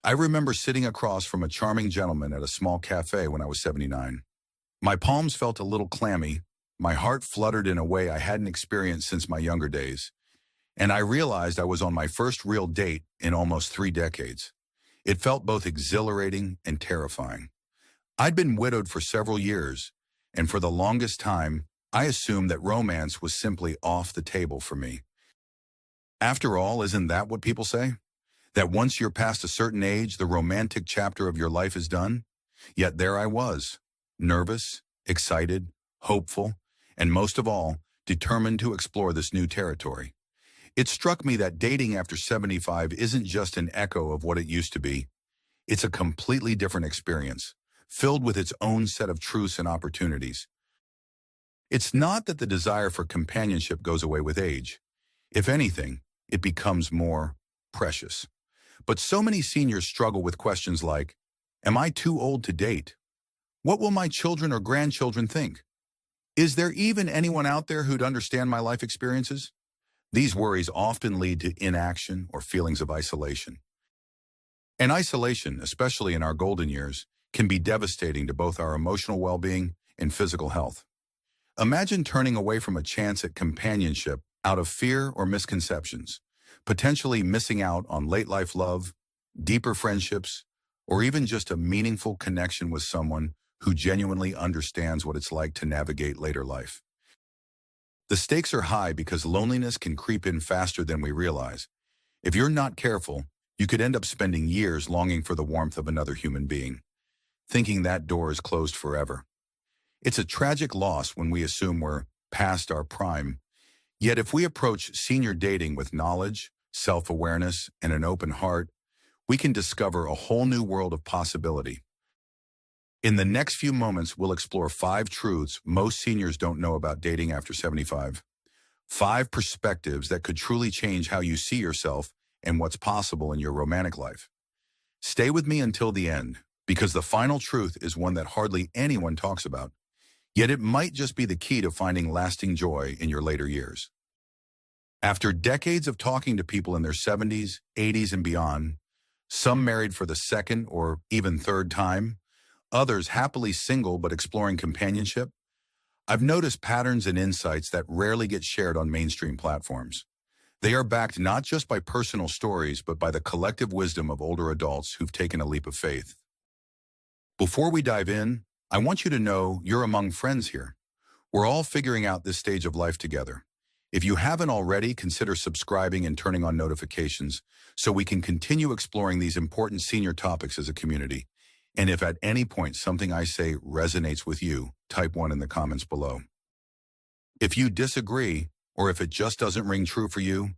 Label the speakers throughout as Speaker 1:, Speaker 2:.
Speaker 1: I remember sitting across from a charming gentleman at a small cafe when I was 79. My palms felt a little clammy, my heart fluttered in a way I hadn't experienced since my younger days, and I realized I was on my first real date in almost 3 decades. It felt both exhilarating and terrifying. I'd been widowed for several years, and for the longest time, I assumed that romance was simply off the table for me. After all, isn't that what people say? That once you're past a certain age, the romantic chapter of your life is done? Yet there I was, nervous, excited, hopeful, and most of all, determined to explore this new territory. It struck me that dating after 75 isn't just an echo of what it used to be. It's a completely different experience, filled with its own set of truths and opportunities. It's not that the desire for companionship goes away with age. If anything, it becomes more precious. But so many seniors struggle with questions like, am I too old to date? What will my children or grandchildren think? Is there even anyone out there who'd understand my life experiences? These worries often lead to inaction or feelings of isolation. And isolation, especially in our golden years, can be devastating to both our emotional well-being and physical health. Imagine turning away from a chance at companionship out of fear or misconceptions, potentially missing out on late-life love, deeper friendships, or even just a meaningful connection with someone who genuinely understands what it's like to navigate later life. The stakes are high because loneliness can creep in faster than we realize. If you're not careful, you could end up spending years longing for the warmth of another human being, thinking that door is closed forever. It's a tragic loss when we assume we're past our prime. Yet if we approach senior dating with knowledge, self-awareness, and an open heart, we can discover a whole new world of possibility. In the next few moments, we'll explore 5 truths most seniors don't know about dating after 75. 5 perspectives that could truly change how you see yourself and what's possible in your romantic life. Stay with me until the end, because the final truth is one that hardly anyone talks about. Yet it might just be the key to finding lasting joy in your later years. After decades of talking to people in their 70s, 80s, and beyond, some married for the second or even third time, others happily single but exploring companionship, I've noticed patterns and insights that rarely get shared on mainstream platforms. They are backed not just by personal stories, but by the collective wisdom of older adults who've taken a leap of faith. Before we dive in, I want you to know you're among friends here. We're all figuring out this stage of life together. If you haven't already, consider subscribing and turning on notifications so we can continue exploring these important senior topics as a community. And if at any point something I say resonates with you, type 1 in the comments below. If you disagree, or if it just doesn't ring true for you,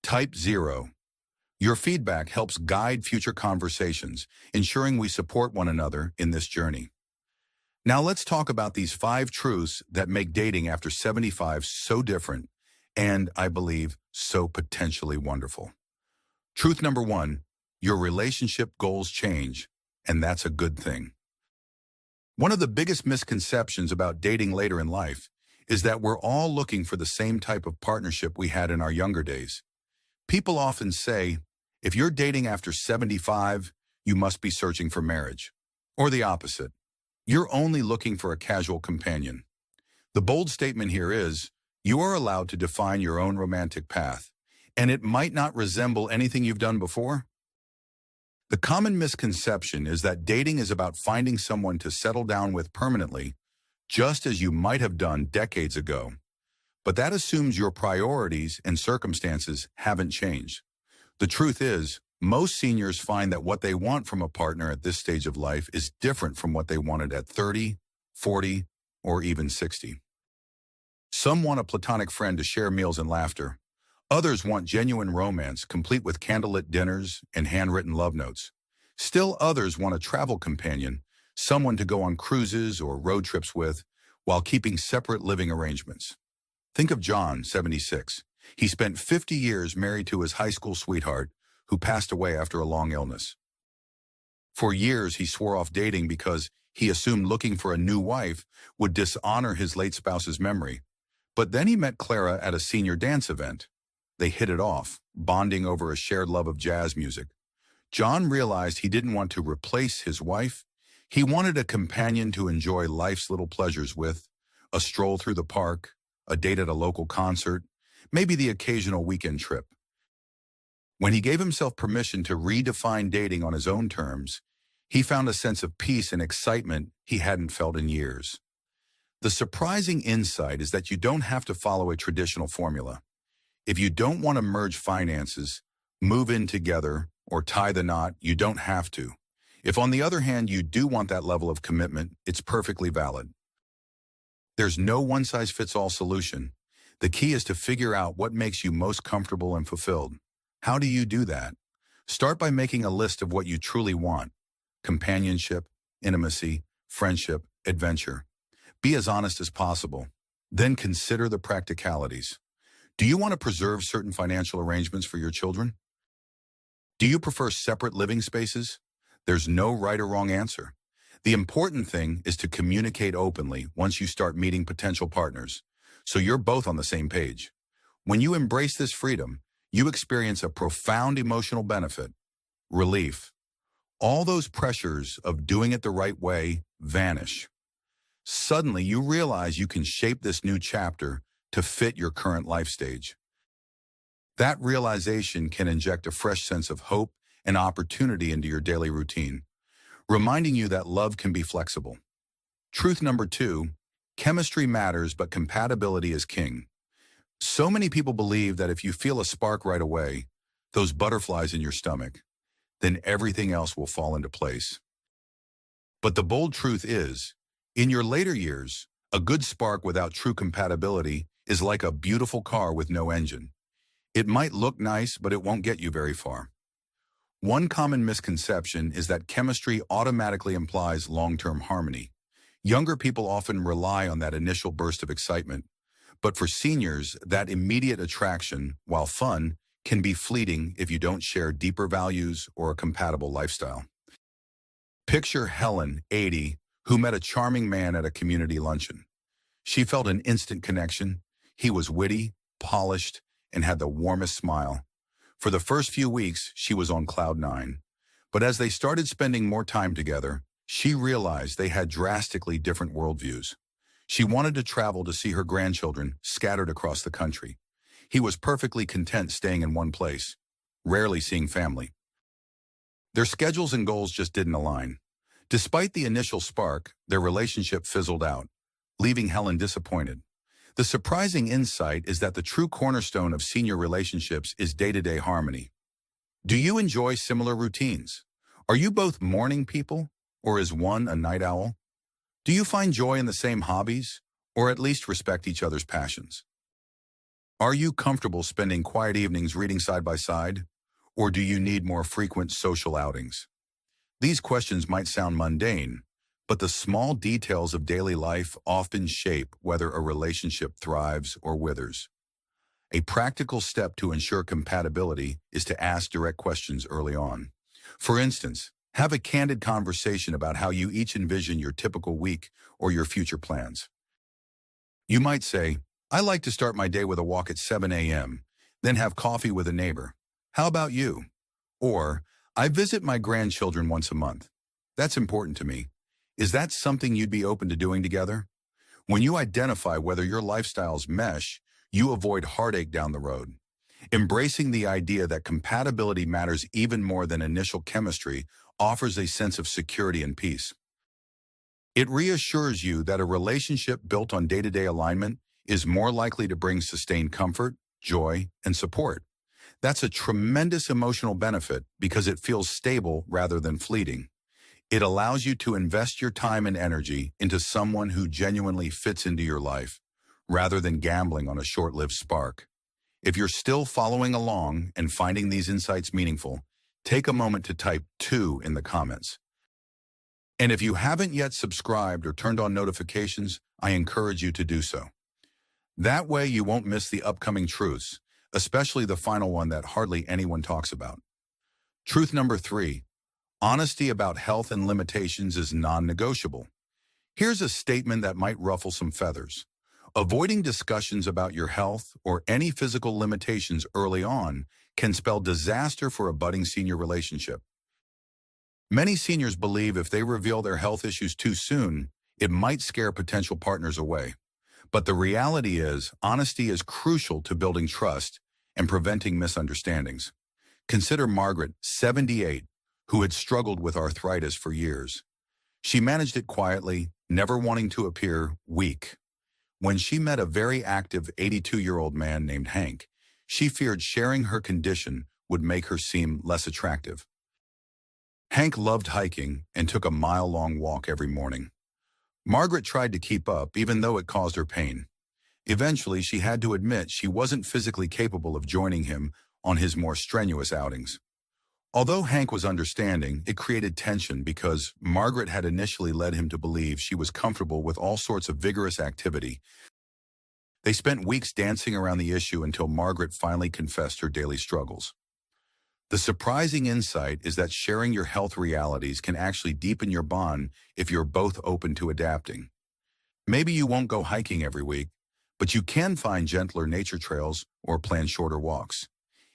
Speaker 1: type 0. Your feedback helps guide future conversations, ensuring we support one another in this journey. Now let's talk about these 5 truths that make dating after 75 so different and, I believe, so potentially wonderful. Truth number 1, your relationship goals change, and that's a good thing. One of the biggest misconceptions about dating later in life is that we're all looking for the same type of partnership we had in our younger days. People often say, if you're dating after 75, you must be searching for marriage. Or the opposite. You're only looking for a casual companion. The bold statement here is, you are allowed to define your own romantic path, and it might not resemble anything you've done before. The common misconception is that dating is about finding someone to settle down with permanently, just as you might have done decades ago. But that assumes your priorities and circumstances haven't changed. The truth is, most seniors find that what they want from a partner at this stage of life is different from what they wanted at 30, 40, or even 60. Some want a platonic friend to share meals and laughter. Others want genuine romance, complete with candlelit dinners and handwritten love notes. Still others want a travel companion, someone to go on cruises or road trips with, while keeping separate living arrangements. Think of John, 76. He spent 50 years married to his high school sweetheart, who passed away after a long illness. For years, he swore off dating because he assumed looking for a new wife would dishonor his late spouse's memory. But then he met Clara at a senior dance event. They hit it off, bonding over a shared love of jazz music. John realized he didn't want to replace his wife. He wanted a companion to enjoy life's little pleasures with, a stroll through the park, a date at a local concert, maybe the occasional weekend trip. When he gave himself permission to redefine dating on his own terms, he found a sense of peace and excitement he hadn't felt in years. The surprising insight is that you don't have to follow a traditional formula. If you don't want to merge finances, move in together, or tie the knot, you don't have to. If, on the other hand, you do want that level of commitment, it's perfectly valid. There's no one-size-fits-all solution. The key is to figure out what makes you most comfortable and fulfilled. How do you do that? Start by making a list of what you truly want: companionship, intimacy, friendship, adventure. Be as honest as possible. Then consider the practicalities. Do you want to preserve certain financial arrangements for your children? Do you prefer separate living spaces? There's no right or wrong answer. The important thing is to communicate openly once you start meeting potential partners, so you're both on the same page. When you embrace this freedom, you experience a profound emotional benefit: relief. All those pressures of doing it the right way vanish. Suddenly, you realize you can shape this new chapter to fit your current life stage. That realization can inject a fresh sense of hope and opportunity into your daily routine, reminding you that love can be flexible. Truth number 2, chemistry matters, but compatibility is king. So many people believe that if you feel a spark right away, those butterflies in your stomach, then everything else will fall into place. But the bold truth is, in your later years, a good spark without true compatibility is like a beautiful car with no engine. It might look nice, but it won't get you very far. One common misconception is that chemistry automatically implies long-term harmony. Younger people often rely on that initial burst of excitement, but for seniors, that immediate attraction, while fun, can be fleeting if you don't share deeper values or a compatible lifestyle. Picture Helen, 80, who met a charming man at a community luncheon. She felt an instant connection. He was witty, polished, and had the warmest smile. For the first few weeks, she was on cloud 9. But as they started spending more time together, she realized they had drastically different worldviews. She wanted to travel to see her grandchildren scattered across the country. He was perfectly content staying in one place, rarely seeing family. Their schedules and goals just didn't align. Despite the initial spark, their relationship fizzled out, leaving Helen disappointed. The surprising insight is that the true cornerstone of senior relationships is day-to-day harmony. Do you enjoy similar routines? Are you both morning people, or is one a night owl? Do you find joy in the same hobbies, or at least respect each other's passions? Are you comfortable spending quiet evenings reading side by side, or do you need more frequent social outings? These questions might sound mundane, but the small details of daily life often shape whether a relationship thrives or withers. A practical step to ensure compatibility is to ask direct questions early on. For instance, have a candid conversation about how you each envision your typical week or your future plans. You might say, "I like to start my day with a walk at 7 a.m., then have coffee with a neighbor. How about you?" Or, "I visit my grandchildren once a month. That's important to me. Is that something you'd be open to doing together?" When you identify whether your lifestyles mesh, you avoid heartache down the road. Embracing the idea that compatibility matters even more than initial chemistry offers a sense of security and peace. It reassures you that a relationship built on day-to-day alignment is more likely to bring sustained comfort, joy, and support. That's a tremendous emotional benefit because it feels stable rather than fleeting. It allows you to invest your time and energy into someone who genuinely fits into your life, rather than gambling on a short-lived spark. If you're still following along and finding these insights meaningful, take a moment to type 2 in the comments. And if you haven't yet subscribed or turned on notifications, I encourage you to do so. That way you won't miss the upcoming truths, especially the final one that hardly anyone talks about. Truth number 3, honesty about health and limitations is non-negotiable. Here's a statement that might ruffle some feathers. Avoiding discussions about your health or any physical limitations early on can spell disaster for a budding senior relationship. Many seniors believe if they reveal their health issues too soon, it might scare potential partners away. But the reality is, honesty is crucial to building trust and preventing misunderstandings. Consider Margaret, 78, who had struggled with arthritis for years. She managed it quietly, never wanting to appear weak. When she met a very active 82-year-old man named Hank, she feared sharing her condition would make her seem less attractive. Hank loved hiking and took a mile-long walk every morning. Margaret tried to keep up, even though it caused her pain. Eventually, she had to admit she wasn't physically capable of joining him on his more strenuous outings. Although Hank was understanding, it created tension because Margaret had initially led him to believe she was comfortable with all sorts of vigorous activity. They spent weeks dancing around the issue until Margaret finally confessed her daily struggles. The surprising insight is that sharing your health realities can actually deepen your bond if you're both open to adapting. Maybe you won't go hiking every week, but you can find gentler nature trails or plan shorter walks.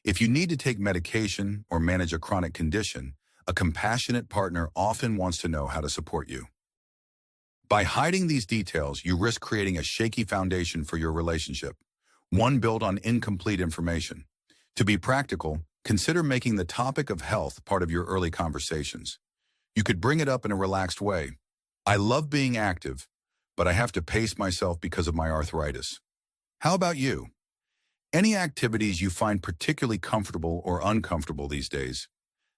Speaker 1: If you need to take medication or manage a chronic condition, a compassionate partner often wants to know how to support you. By hiding these details, you risk creating a shaky foundation for your relationship, one built on incomplete information. To be practical, consider making the topic of health part of your early conversations. You could bring it up in a relaxed way. I love being active, but I have to pace myself because of my arthritis. How about you? Any activities you find particularly comfortable or uncomfortable these days?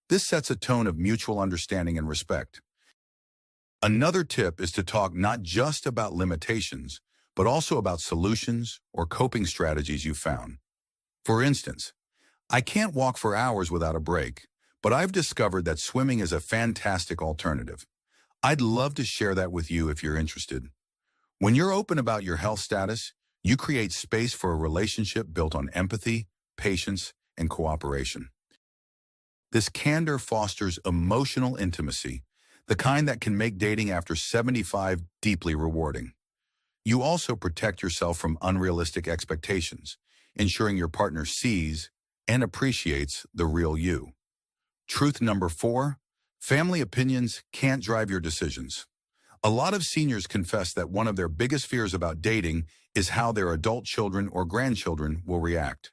Speaker 1: This sets a tone of mutual understanding and respect. Another tip is to talk not just about limitations, but also about solutions or coping strategies you've found. For instance, I can't walk for hours without a break, but I've discovered that swimming is a fantastic alternative. I'd love to share that with you if you're interested. When you're open about your health status, you create space for a relationship built on empathy, patience, and cooperation. This candor fosters emotional intimacy, the kind that can make dating after 75 deeply rewarding. You also protect yourself from unrealistic expectations, ensuring your partner sees and appreciates the real you. Truth number 4, family opinions can't drive your decisions. A lot of seniors confess that one of their biggest fears about dating is how their adult children or grandchildren will react.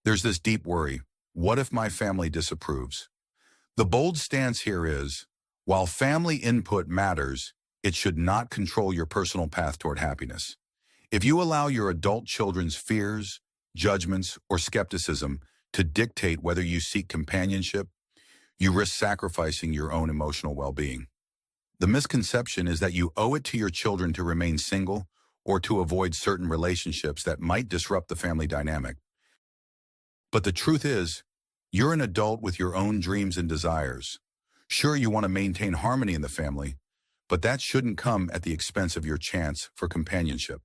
Speaker 1: There's this deep worry, what if my family disapproves? The bold stance here is, while family input matters, it should not control your personal path toward happiness. If you allow your adult children's fears, judgments, or skepticism to dictate whether you seek companionship, you risk sacrificing your own emotional well-being. The misconception is that you owe it to your children to remain single or to avoid certain relationships that might disrupt the family dynamic. But the truth is, you're an adult with your own dreams and desires. Sure, you want to maintain harmony in the family, but that shouldn't come at the expense of your chance for companionship.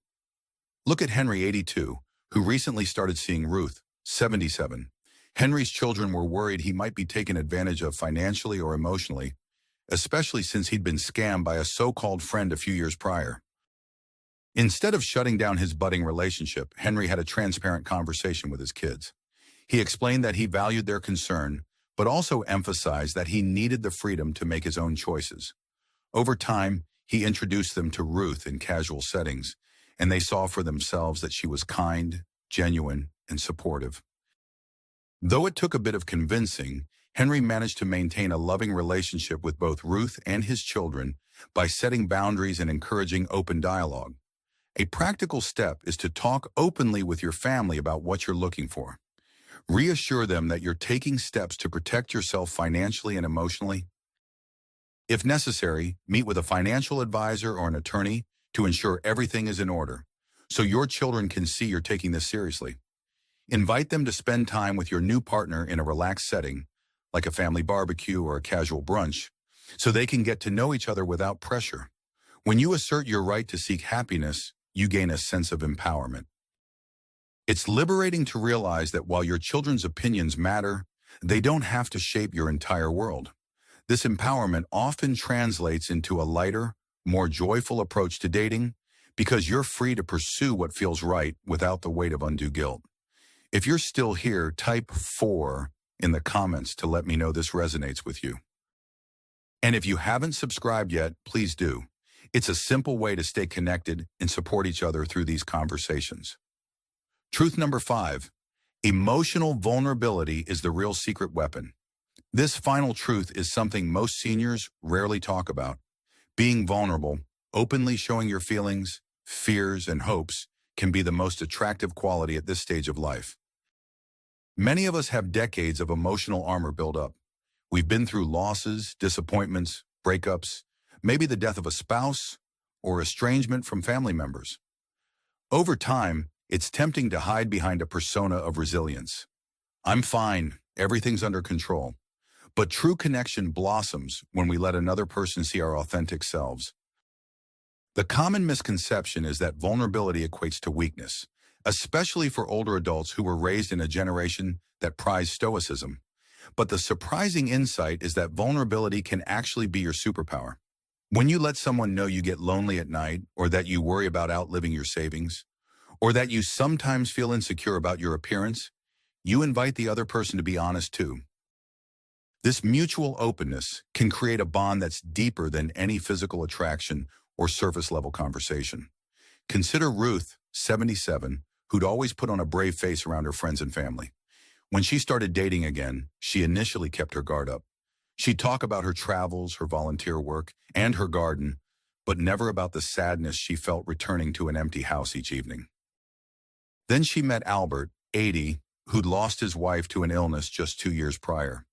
Speaker 1: Look at Henry, 82, who recently started seeing Ruth, 77. Henry's children were worried he might be taken advantage of financially or emotionally, especially since he'd been scammed by a so-called friend a few years prior. Instead of shutting down his budding relationship, Henry had a transparent conversation with his kids. He explained that he valued their concern, but also emphasized that he needed the freedom to make his own choices. Over time, he introduced them to Ruth in casual settings, and they saw for themselves that she was kind, genuine, and supportive. Though it took a bit of convincing, Henry managed to maintain a loving relationship with both Ruth and his children by setting boundaries and encouraging open dialogue. A practical step is to talk openly with your family about what you're looking for. Reassure them that you're taking steps to protect yourself financially and emotionally. If necessary, meet with a financial advisor or an attorney to ensure everything is in order, so your children can see you're taking this seriously. Invite them to spend time with your new partner in a relaxed setting, like a family barbecue or a casual brunch, so they can get to know each other without pressure. When you assert your right to seek happiness, you gain a sense of empowerment. It's liberating to realize that while your children's opinions matter, they don't have to shape your entire world. This empowerment often translates into a lighter, more joyful approach to dating because you're free to pursue what feels right without the weight of undue guilt. If you're still here, type 4 in the comments to let me know this resonates with you. And if you haven't subscribed yet, please do. It's a simple way to stay connected and support each other through these conversations. Truth number 5. Emotional vulnerability is the real secret weapon. This final truth is something most seniors rarely talk about. Being vulnerable, openly showing your feelings, fears, and hopes can be the most attractive quality at this stage of life. Many of us have decades of emotional armor built up. We've been through losses, disappointments, breakups, maybe the death of a spouse, or estrangement from family members. Over time, it's tempting to hide behind a persona of resilience. I'm fine, everything's under control. But true connection blossoms when we let another person see our authentic selves. The common misconception is that vulnerability equates to weakness, especially for older adults who were raised in a generation that prized stoicism. But the surprising insight is that vulnerability can actually be your superpower. When you let someone know you get lonely at night, or that you worry about outliving your savings, or that you sometimes feel insecure about your appearance, you invite the other person to be honest too. This mutual openness can create a bond that's deeper than any physical attraction or surface-level conversation. Consider Ruth, 77, who'd always put on a brave face around her friends and family. When she started dating again, she initially kept her guard up. She'd talk about her travels, her volunteer work, and her garden, but never about the sadness she felt returning to an empty house each evening. Then she met Albert, 80, who'd lost his wife to an illness just 2 years prior.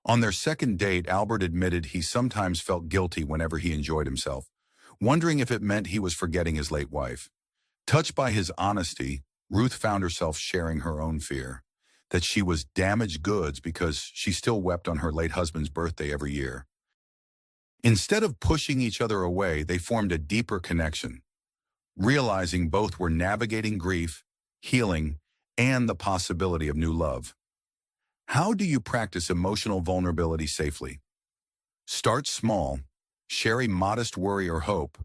Speaker 1: On their second date, Albert admitted he sometimes felt guilty whenever he enjoyed himself, wondering if it meant he was forgetting his late wife. Touched by his honesty, Ruth found herself sharing her own fear, that she was damaged goods because she still wept on her late husband's birthday every year. Instead of pushing each other away, they formed a deeper connection, realizing both were navigating grief, healing, and the possibility of new love. How do you practice emotional vulnerability safely? Start small, share a modest worry or hope,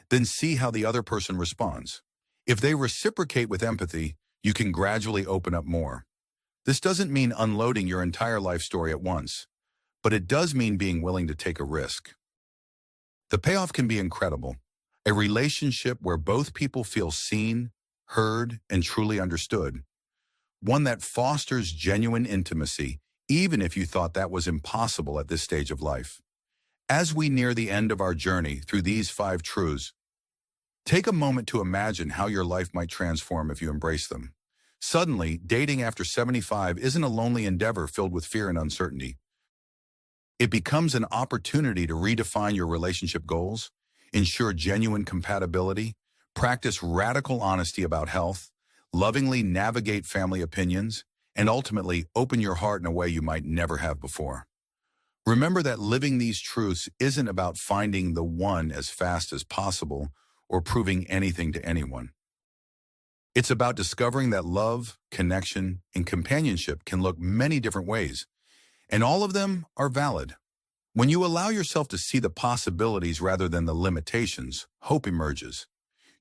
Speaker 1: then see how the other person responds. If they reciprocate with empathy, you can gradually open up more. This doesn't mean unloading your entire life story at once, but it does mean being willing to take a risk. The payoff can be incredible. A relationship where both people feel seen, heard, and truly understood. One that fosters genuine intimacy, even if you thought that was impossible at this stage of life. As we near the end of our journey through these 5 truths, take a moment to imagine how your life might transform if you embrace them. Suddenly, dating after 75 isn't a lonely endeavor filled with fear and uncertainty. It becomes an opportunity to redefine your relationship goals, ensure genuine compatibility, practice radical honesty about health, lovingly navigate family opinions, and ultimately open your heart in a way you might never have before. Remember that living these truths isn't about finding the one as fast as possible or proving anything to anyone. It's about discovering that love, connection, and companionship can look many different ways, and all of them are valid. When you allow yourself to see the possibilities rather than the limitations, hope emerges.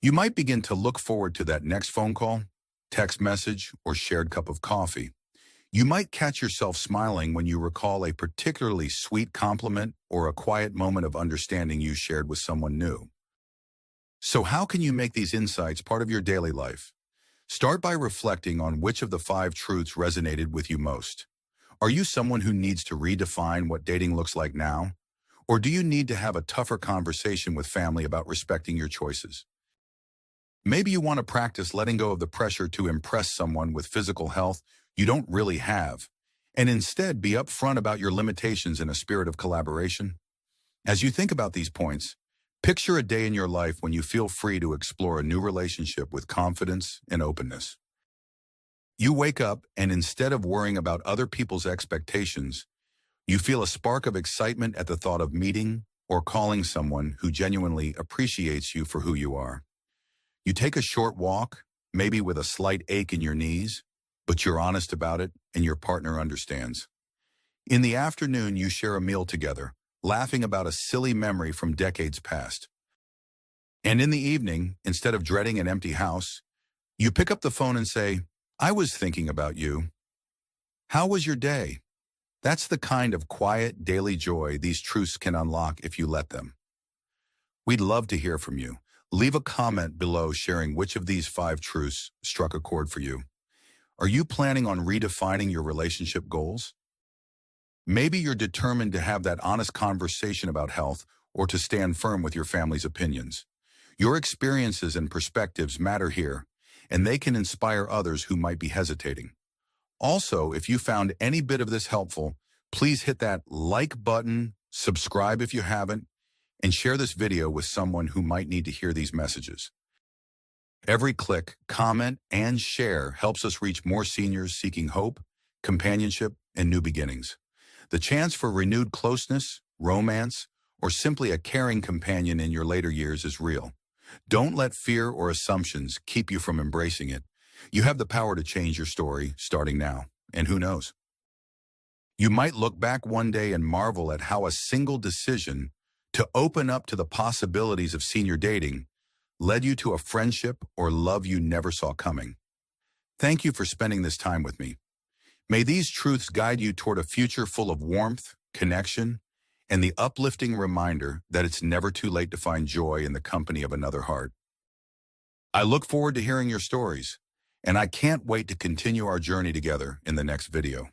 Speaker 1: You might begin to look forward to that next phone call, text message, or shared cup of coffee. You might catch yourself smiling when you recall a particularly sweet compliment or a quiet moment of understanding you shared with someone new. So how can you make these insights part of your daily life? Start by reflecting on which of the 5 truths resonated with you most. Are you someone who needs to redefine what dating looks like now? Or do you need to have a tougher conversation with family about respecting your choices? Maybe you want to practice letting go of the pressure to impress someone with physical health you don't really have, and instead be upfront about your limitations in a spirit of collaboration. As you think about these points, picture a day in your life when you feel free to explore a new relationship with confidence and openness. You wake up and instead of worrying about other people's expectations, you feel a spark of excitement at the thought of meeting or calling someone who genuinely appreciates you for who you are. You take a short walk, maybe with a slight ache in your knees, but you're honest about it and your partner understands. In the afternoon, you share a meal together, laughing about a silly memory from decades past. And in the evening, instead of dreading an empty house, you pick up the phone and say, "I was thinking about you. How was your day?" That's the kind of quiet, daily joy these truths can unlock if you let them. We'd love to hear from you. Leave a comment below sharing which of these 5 truths struck a chord for you. Are you planning on redefining your relationship goals? Maybe you're determined to have that honest conversation about health or to stand firm with your family's opinions. Your experiences and perspectives matter here, and they can inspire others who might be hesitating. Also, if you found any bit of this helpful, please hit that like button, subscribe if you haven't, and share this video with someone who might need to hear these messages. Every click, comment, and share helps us reach more seniors seeking hope, companionship, and new beginnings. The chance for renewed closeness, romance, or simply a caring companion in your later years is real. Don't let fear or assumptions keep you from embracing it. You have the power to change your story starting now, and who knows? You might look back one day and marvel at how a single decision to open up to the possibilities of senior dating led you to a friendship or love you never saw coming. Thank you for spending this time with me. May these truths guide you toward a future full of warmth, connection, and the uplifting reminder that it's never too late to find joy in the company of another heart. I look forward to hearing your stories, and I can't wait to continue our journey together in the next video.